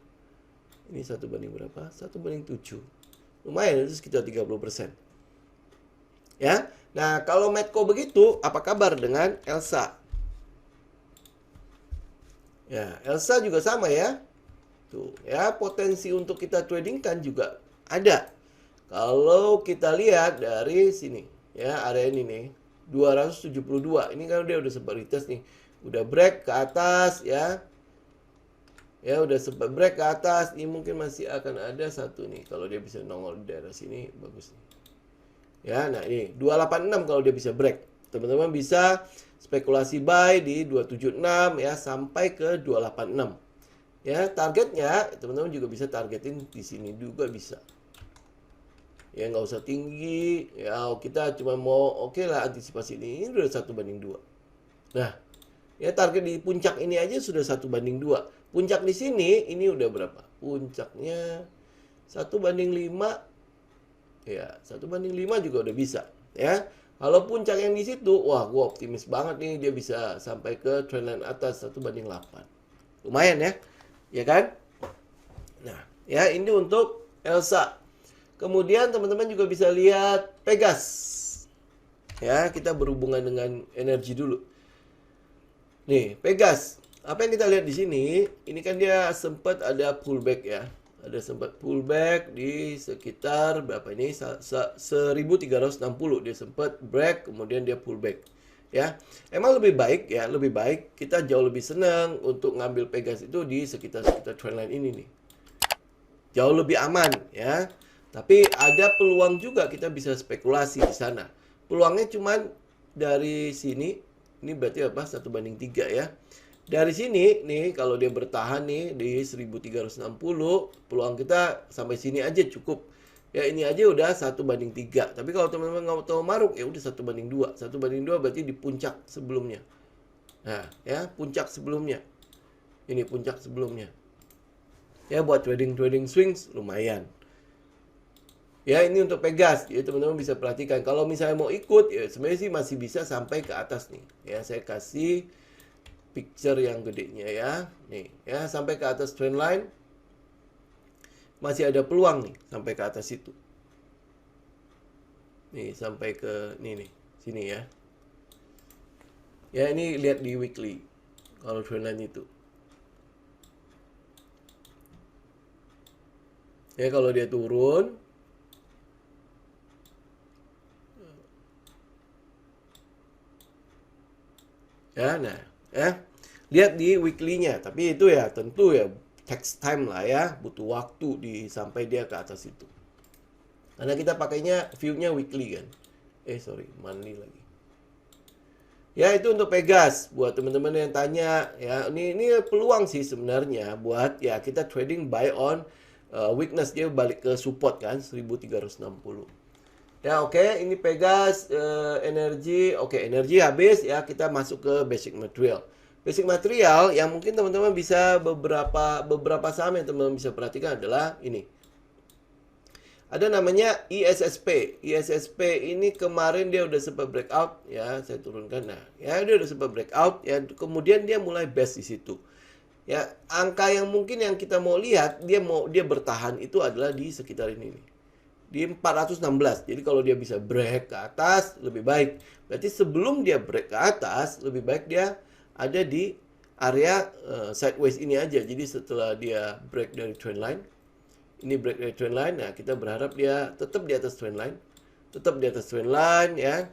Ini 1/7. 1/7. Lumayan, itu sekitar 30%. Ya. Nah, kalau Medco begitu, apa kabar dengan Elsa? Ya, Elsa juga sama ya. Tuh, ya, potensi untuk kita trading kan juga ada. Kalau kita lihat dari sini, ya, area ini nih, 272. Ini kan dia udah sempat retest nih. Udah break ke atas ya. Ya, udah sempat break ke atas. Ini mungkin masih akan ada satu nih. Kalau dia bisa nongol di daerah sini, bagus nih. Ya, nah ini 286 kalau dia bisa break. Teman-teman bisa spekulasi buy di 276 ya sampai ke 286. Ya, targetnya teman-teman juga bisa targetin di sini juga bisa. Ya, nggak usah tinggi. Ya, kita cuma mau lah antisipasi ini udah 1/2. Nah, ya target di puncak ini aja sudah 1/2. Puncak di sini ini udah berapa? Puncaknya 1/5. Ya, 1/5 juga udah bisa. Ya, kalau puncak yang di situ, wah, gua optimis banget nih dia bisa sampai ke trendline atas 1/8. Lumayan ya. Ya kan? Nah, ya ini untuk Elsa. Kemudian teman-teman juga bisa lihat Pegas. Ya, kita berhubungan dengan energi dulu. Nih, Pegas. Apa yang kita lihat di sini? Ini kan dia sempat ada pullback ya. Ada sempat pullback di sekitar berapa ini? 1360. Dia sempat break, kemudian dia pullback. ya. Emang lebih baik ya, lebih baik kita jauh lebih senang untuk ngambil Pegas itu di sekitar trendline ini nih. Jauh lebih aman ya. Tapi ada peluang juga kita bisa spekulasi di sana. Peluangnya cuman dari sini, ini berarti apa? 1/3 ya. Dari sini nih kalau dia bertahan nih di 1360, peluang kita sampai sini aja cukup. Ya ini aja udah 1/3. Tapi kalau teman-teman nggak tahu maruk ya udah 1/2. 1/2 berarti di puncak sebelumnya. Nah, ya puncak sebelumnya. Ini puncak sebelumnya. Ya buat trading swings lumayan. Ya ini untuk Pegas, ya teman-teman bisa perhatikan. Kalau misalnya mau ikut, ya sebenarnya sih masih bisa sampai ke atas nih. Ya saya kasih picture yang gedenya ya. Nih, ya sampai ke atas trendline. Masih ada peluang nih sampai ke atas itu. Nih sampai ke nih sini ya. Ya ini lihat di weekly. Kalau trendline itu. Ya kalau dia turun, ya nah, ya lihat di weekly-nya. Tapi itu ya tentu ya takes time lah ya, butuh waktu sampai dia ke atas itu. Karena kita pakainya view-nya weekly kan. Sorry, monthly lagi. Ya itu untuk Pegas buat teman-teman yang tanya ya. Ini peluang sih sebenarnya buat ya kita trading buy on weakness, dia balik ke support kan 1360. Ya oke, ini Pegas energi. Oke, energi habis ya, kita masuk ke basic material. Basic material yang mungkin teman-teman bisa beberapa saham yang teman-teman bisa perhatikan adalah ini. Ada namanya ISSP. ISSP ini kemarin dia udah sempat breakout ya, saya turunkan. Nah, ya dia udah sempat breakout ya, kemudian dia mulai best di situ. Ya, angka yang mungkin yang kita mau lihat dia bertahan itu adalah di sekitar ini nih. Di 416. Jadi kalau dia bisa break ke atas lebih baik. Berarti sebelum dia break ke atas lebih baik dia ada di area sideways ini aja. Jadi setelah dia break dari trendline, ini break dari trendline, nah kita berharap dia tetap di atas trendline, tetap di atas trendline ya.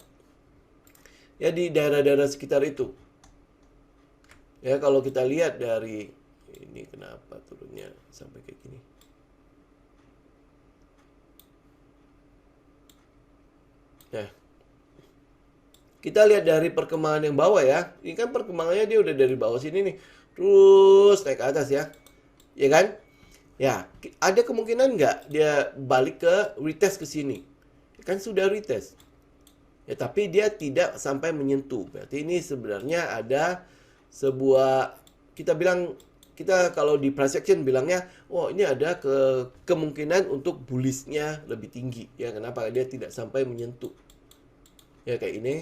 Ya di daerah-daerah sekitar itu. Ya kalau kita lihat dari ini kenapa turunnya sampai kayak gini. Ya. Kita lihat dari perkembangan yang bawah ya. Ini kan perkembangannya dia udah dari bawah sini nih. Terus naik ke atas ya. Ya kan? Ya, ada kemungkinan nggak dia balik ke retest ke sini? Kan sudah retest. Ya, tapi dia tidak sampai menyentuh. Berarti ini sebenarnya ada sebuah, kita kalau di price action bilangnya, oh ini ada kemungkinan untuk bullishnya lebih tinggi. Ya, kenapa dia tidak sampai menyentuh? Ya kayak ini,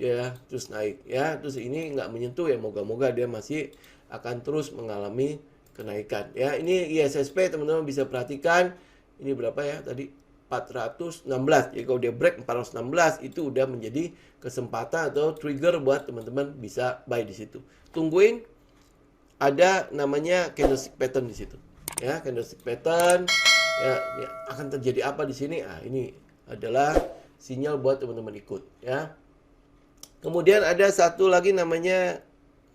dia terus naik. Ya, terus ini nggak menyentuh ya, moga-moga dia masih akan terus mengalami kenaikan. Ya, ini ISSP teman-teman bisa perhatikan. Ini berapa ya tadi? 416. Jadi kalau dia break 416 itu udah menjadi kesempatan atau trigger buat teman-teman bisa buy di situ. Tungguin ada namanya candlestick pattern di situ. Ya, candlestick pattern ya akan terjadi apa di sini? Ah, ini adalah sinyal buat teman-teman ikut ya. Kemudian ada satu lagi namanya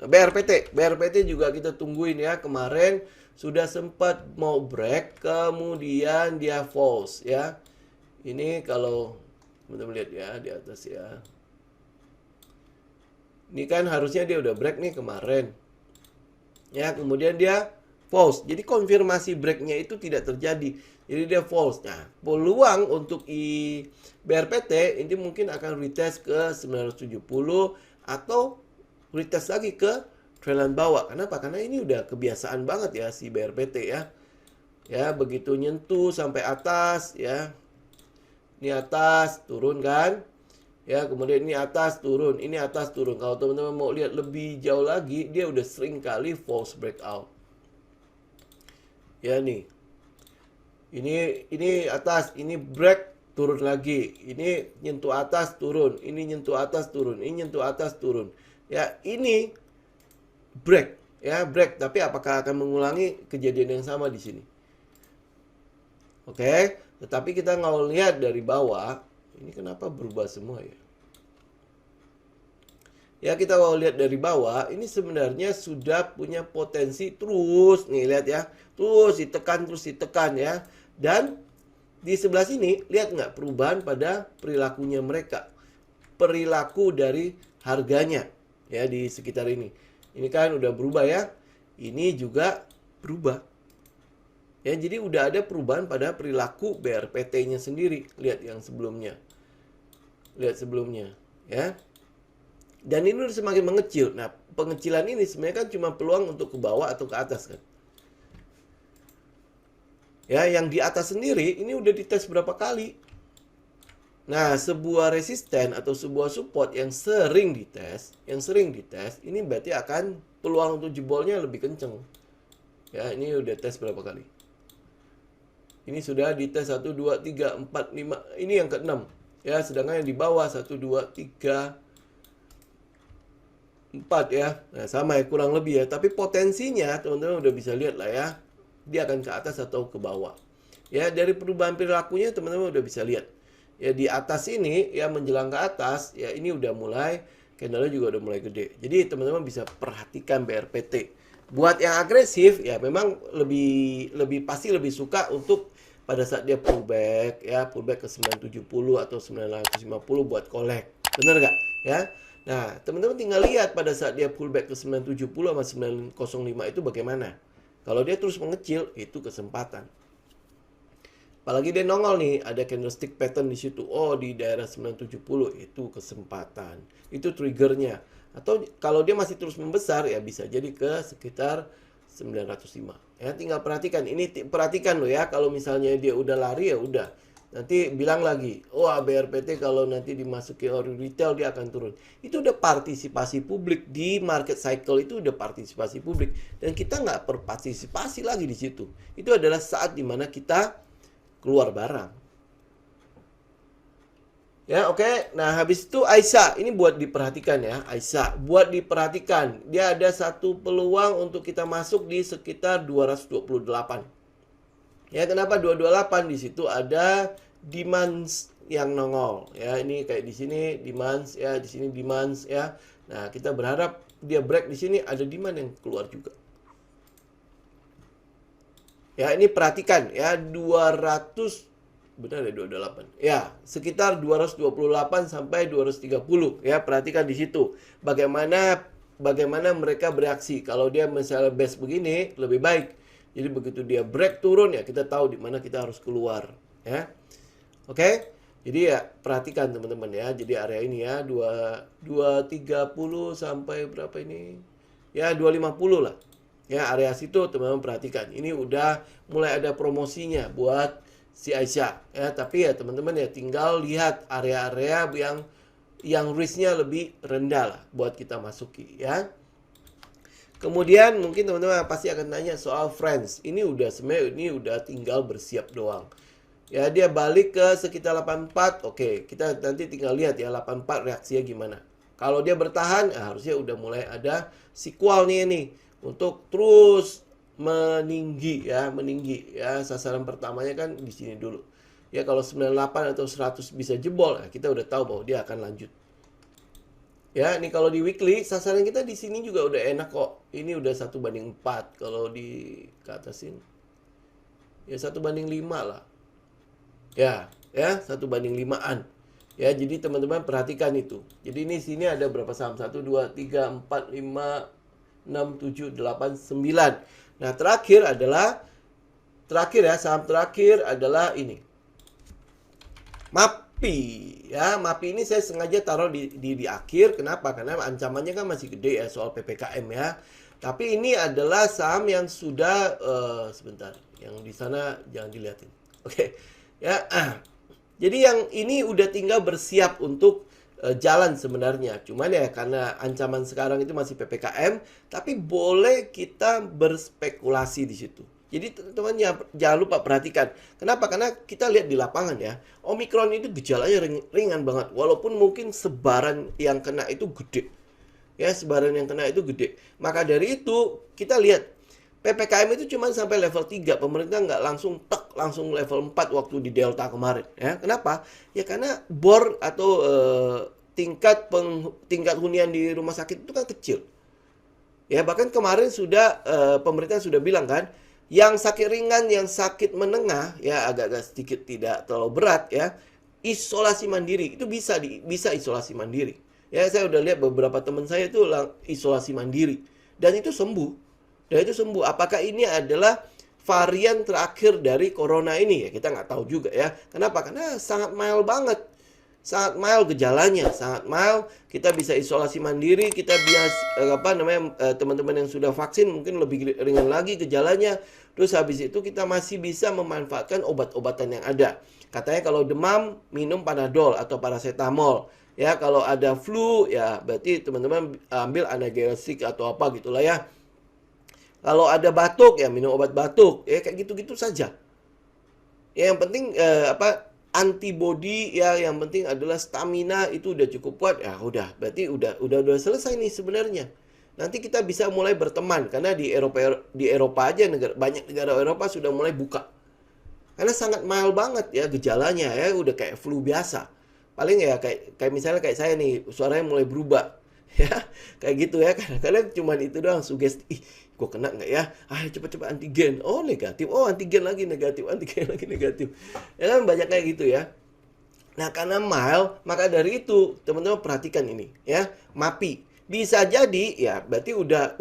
BRPT. BRPT juga kita tungguin ya. Kemarin sudah sempat mau break, kemudian dia false ya. Ini kalau teman-teman lihat ya di atas ya. Ini kan harusnya dia udah break nih kemarin. Ya, kemudian dia false. Jadi konfirmasi breaknya itu tidak terjadi. Jadi dia false. Nah, peluang untuk BRPT ini mungkin akan retest ke 970 atau retest lagi ke trendline bawah. Kenapa? Karena ini udah kebiasaan banget ya si BRPT ya. Ya, begitu nyentuh sampai atas ya. Ini atas, turun kan? Ya, kemudian ini atas, turun. Ini atas, turun. Kalau teman-teman mau lihat lebih jauh lagi, dia udah sering kali false breakout. Ya nih. Ini atas, ini break, turun lagi. Ini nyentuh atas, turun. Ini nyentuh atas, turun. Ini nyentuh atas, turun. Ya, ini break. Ya, break. Tapi apakah akan mengulangi kejadian yang sama di sini? Oke. Tetapi kita nggak lihat dari bawah, ini kenapa berubah semua ya? Ya, kita mau lihat dari bawah, ini sebenarnya sudah punya potensi terus. Nih, lihat ya. Terus ditekan ya. Dan di sebelah sini, lihat nggak perubahan pada perilakunya mereka. Perilaku dari harganya ya di sekitar ini. Ini kan udah berubah ya. Ini juga berubah. Ya, jadi udah ada perubahan pada perilaku BRPT-nya sendiri. Lihat yang sebelumnya. Lihat sebelumnya, ya. Dan ini udah semakin mengecil. Nah, pengecilan ini sebenarnya kan cuma peluang untuk ke bawah atau ke atas kan. Ya, yang di atas sendiri ini udah dites berapa kali. Nah, sebuah resisten atau sebuah support yang sering dites, ini berarti akan peluang untuk jebolnya lebih kenceng. Ya, ini udah tes berapa kali? Ini sudah dites 1, 2, 3, 4, 5. Ini yang ke-6. Ya, sedangkan yang di bawah 1, 2, 3, 4 ya. Nah, sama ya, kurang lebih ya. Tapi potensinya teman-teman udah bisa lihat lah ya. Dia akan ke atas atau ke bawah. Ya, dari perubahan perilakunya teman-teman udah bisa lihat. Ya, di atas ini ya menjelang ke atas, ya ini udah mulai candle-nya juga udah mulai gede. Jadi teman-teman bisa perhatikan BRPT. Buat yang agresif ya memang lebih pasti lebih suka untuk pada saat dia pullback ya, pullback ke 970 atau 950 buat collect. Bener nggak? Ya. Nah, teman-teman tinggal lihat pada saat dia pullback ke 970 sama 905 itu bagaimana. Kalau dia terus mengecil, itu kesempatan. Apalagi dia nongol nih, ada candlestick pattern di situ. Oh, di daerah 970 itu kesempatan. Itu triggernya. Atau kalau dia masih terus membesar ya bisa jadi ke sekitar 905. Ya, tinggal perhatikan. Ini perhatikan loh ya, kalau misalnya dia udah lari ya udah. Nanti bilang lagi, wah BRPT kalau nanti dimasuki orang retail dia akan turun. Itu udah partisipasi publik di market cycle, itu udah partisipasi publik dan kita nggak berpartisipasi lagi di situ. Itu adalah saat dimana kita keluar barang. Ya, oke. Nah, habis itu Aisyah, ini buat diperhatikan ya, Aisyah, buat diperhatikan. Dia ada satu peluang untuk kita masuk di sekitar 228. Ya, kenapa 228? Di situ ada demands yang nongol. Ya, ini kayak di sini demands ya, di sini demands ya. Nah, kita berharap dia break di sini ada demand yang keluar juga. Ya, ini perhatikan ya, 200 benar ya 228. Ya, sekitar 228 sampai 230 ya, perhatikan di situ. Bagaimana mereka bereaksi. Kalau dia misalnya base begini, lebih baik. Jadi begitu dia break turun ya kita tahu di mana kita harus keluar, ya. Oke? Jadi ya perhatikan teman-teman ya. Jadi area ini ya 230 sampai berapa ini? Ya 250 lah. Ya, area situ teman-teman perhatikan. Ini udah mulai ada promosinya buat si Aisyah ya, tapi ya teman-teman ya tinggal lihat area-area yang risknya lebih rendah lah buat kita masuki ya. Kemudian mungkin teman-teman pasti akan tanya soal Friends. Ini udah sebenarnya ini udah tinggal bersiap doang. Ya, dia balik ke sekitar 84. Oke, kita nanti tinggal lihat ya 84 reaksinya gimana. Kalau dia bertahan, ya harusnya udah mulai ada sequel nih untuk terus meninggi ya. Sasaran pertamanya kan di sini dulu. Ya, kalau 98 atau 100 bisa jebol, ya kita udah tahu bahwa dia akan lanjut. Ya, ini kalau di weekly sasaran kita di sini juga udah enak kok. Ini udah 1/4 kalau di ke atasin. Ya 1/5 lah. Ya 1/5-an. Ya, jadi teman-teman perhatikan itu. Jadi ini sini ada berapa saham? 1 2 3 4 5 6 7 8 9. Nah, terakhir ya, saham terakhir adalah ini. MAPI ya, MAPI ini saya sengaja taruh di akhir. Kenapa? Karena ancamannya kan masih gede ya soal PPKM ya. Tapi ini adalah saham yang sudah sebentar, yang di sana jangan dilihatin. Oke. Ya. Jadi yang ini udah tinggal bersiap untuk jalan sebenarnya. Cuman ya karena ancaman sekarang itu masih PPKM, tapi boleh kita berspekulasi di situ. Jadi teman-teman jangan lupa perhatikan. Kenapa? Karena kita lihat di lapangan ya. Omikron itu gejalanya ringan banget. Walaupun mungkin sebaran yang kena itu gede. Ya, sebaran yang kena itu gede. Maka dari itu kita lihat PPKM itu cuma sampai level 3. Pemerintah nggak langsung langsung level 4 waktu di Delta kemarin. Ya, kenapa? Ya karena bor atau tingkat hunian di rumah sakit itu kan kecil. Ya, bahkan kemarin sudah pemerintah sudah bilang kan, yang sakit ringan, yang sakit menengah, ya agak-agak sedikit tidak terlalu berat ya, isolasi mandiri itu bisa isolasi mandiri. Ya, saya udah lihat beberapa teman saya itu isolasi mandiri dan itu sembuh. Dan itu sembuh. Apakah ini adalah varian terakhir dari corona ini? Ya, kita nggak tahu juga ya. Kenapa? Karena sangat mild banget. Sangat mild gejalanya, sangat mild. Kita bisa isolasi mandiri, kita biasa teman-teman yang sudah vaksin mungkin lebih ringan lagi gejalanya. Terus habis itu kita masih bisa memanfaatkan obat-obatan yang ada. Katanya kalau demam minum Panadol atau paracetamol. Ya, kalau ada flu ya berarti teman-teman ambil analgesik atau apa gitulah ya. Kalau ada batuk ya minum obat batuk. Ya kayak gitu-gitu saja. Ya, yang penting antibody ya, yang penting adalah stamina itu udah cukup kuat ya, udah berarti udah selesai nih sebenarnya. Nanti kita bisa mulai berteman karena di Eropa aja banyak negara Eropa sudah mulai buka. Karena sangat mild banget ya gejalanya ya, udah kayak flu biasa. Paling ya kayak misalnya kayak saya nih, suaranya mulai berubah. Ya, kayak gitu ya. Kadang-kadang cuma itu doang sugesti. Gue kena nggak ya? Cepet-cepet antigen. Oh, negatif. Oh, antigen lagi negatif. Antigen lagi negatif. Ya kan banyak kayak gitu ya. Nah, karena mild, maka dari itu teman-teman perhatikan ini ya. MAPI. Bisa jadi ya berarti udah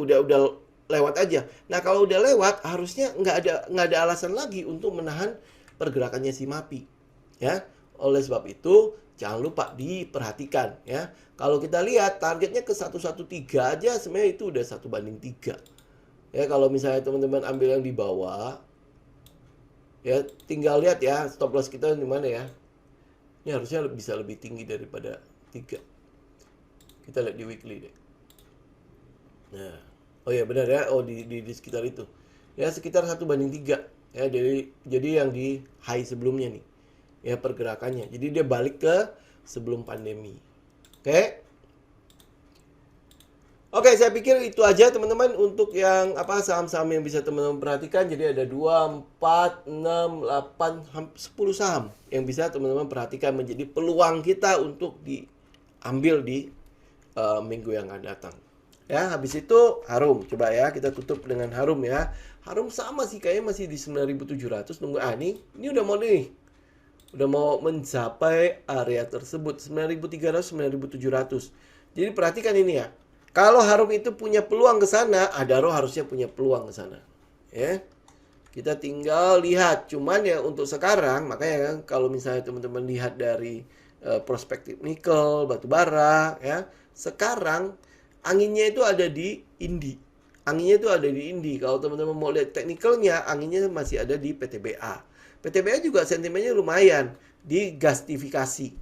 lewat aja. Nah, kalau udah lewat harusnya nggak ada alasan lagi untuk menahan pergerakannya si MAPI. Ya. Oleh sebab itu jangan lupa diperhatikan ya. Kalau kita lihat targetnya ke 113 aja sebenarnya itu udah 1:3. Ya, kalau misalnya teman-teman ambil yang di bawah ya tinggal lihat ya stop loss kita di mana ya. Ini harusnya bisa lebih tinggi daripada 3. Kita lihat di weekly deh. Nah, oh ya benar ya. Oh di sekitar itu. Ya sekitar 1:3. Ya jadi yang di high sebelumnya nih. Ya pergerakannya. Jadi dia balik ke sebelum pandemi. Oke, saya pikir itu aja teman-teman untuk yang saham-saham yang bisa teman-teman perhatikan. Jadi ada 2, 4, 6, 8, 10 saham yang bisa teman-teman perhatikan menjadi peluang kita untuk diambil di minggu yang akan datang. Ya, habis itu Harum. Coba ya kita tutup dengan Harum ya. Harum sama sih kayaknya masih di 9.700 nunggu ini udah mau nih. Udah mau mencapai area tersebut 9.300 9.700. Jadi perhatikan ini ya. Kalau Harum itu punya peluang ke sana, Adaro harusnya punya peluang ke sana. Ya. Kita tinggal lihat. Cuman ya untuk sekarang makanya kan kalau misalnya teman-teman lihat dari perspektif nikel, batu bara ya. Sekarang anginnya itu ada di Indi. Anginnya itu ada di Indi. Kalau teman-teman mau lihat teknikalnya, anginnya masih ada di PTBA. PTBA juga sentimennya lumayan di gasifikasi.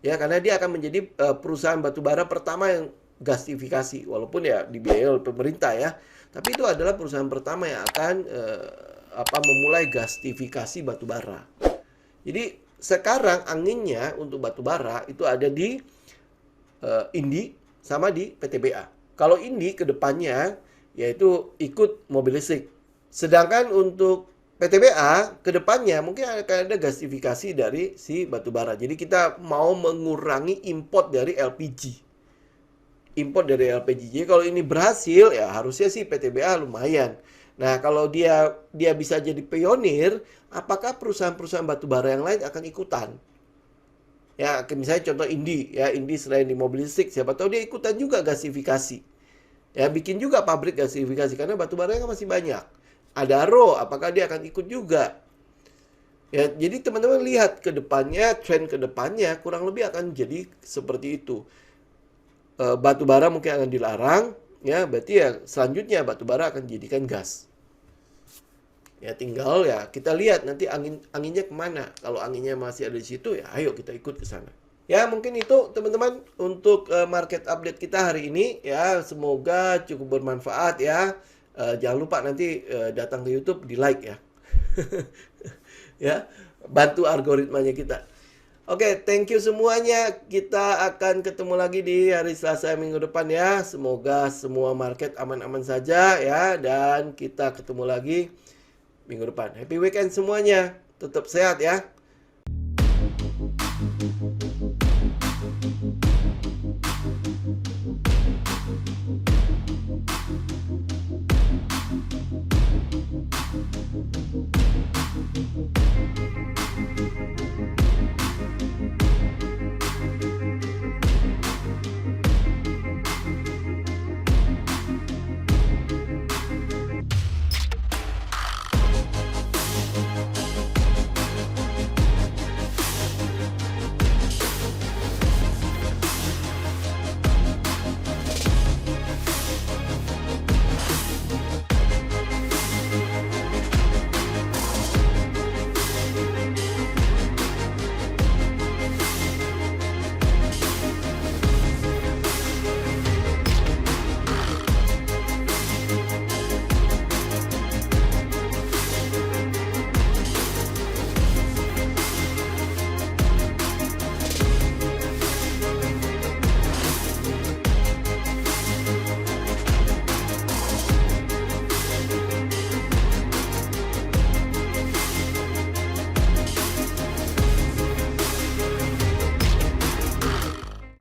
Ya, karena dia akan menjadi perusahaan batubara pertama yang gasifikasi, walaupun ya dibiayai oleh pemerintah ya. Tapi itu adalah perusahaan pertama yang akan memulai gasifikasi batubara. Jadi sekarang anginnya untuk batubara itu ada di Indi sama di PTBA. Kalau Indi ke depannya yaitu ikut mobil listrik. Sedangkan untuk PTBA kedepannya mungkin akan ada gasifikasi dari si batubara. Jadi kita mau mengurangi import dari LPG. Jadi kalau ini berhasil ya harusnya sih PTBA lumayan. Nah, kalau dia bisa jadi pionir, apakah perusahaan-perusahaan batubara yang lain akan ikutan? Ya, misalnya contoh Indi ya, Indi selain di mobil listrik, siapa tahu dia ikutan juga gasifikasi. Ya, bikin juga pabrik gasifikasi karena batubaranya kan masih banyak. Adaro, apakah dia akan ikut juga? Ya, jadi teman-teman lihat ke depannya, tren ke depannya kurang lebih akan jadi seperti itu. Batubara mungkin akan dilarang, ya berarti ya selanjutnya batubara akan dijadikan gas. Ya tinggal ya kita lihat nanti anginnya kemana. Kalau anginnya masih ada di situ ya ayo kita ikut ke sana. Ya mungkin itu teman-teman untuk market update kita hari ini ya, semoga cukup bermanfaat ya. Jangan lupa nanti datang ke YouTube di like ya. Ya, bantu algoritmanya kita. Oke, thank you semuanya. Kita akan ketemu lagi di hari Selasa minggu depan ya. Semoga semua market aman-aman saja ya, dan kita ketemu lagi minggu depan. Happy weekend semuanya. Tetap sehat ya.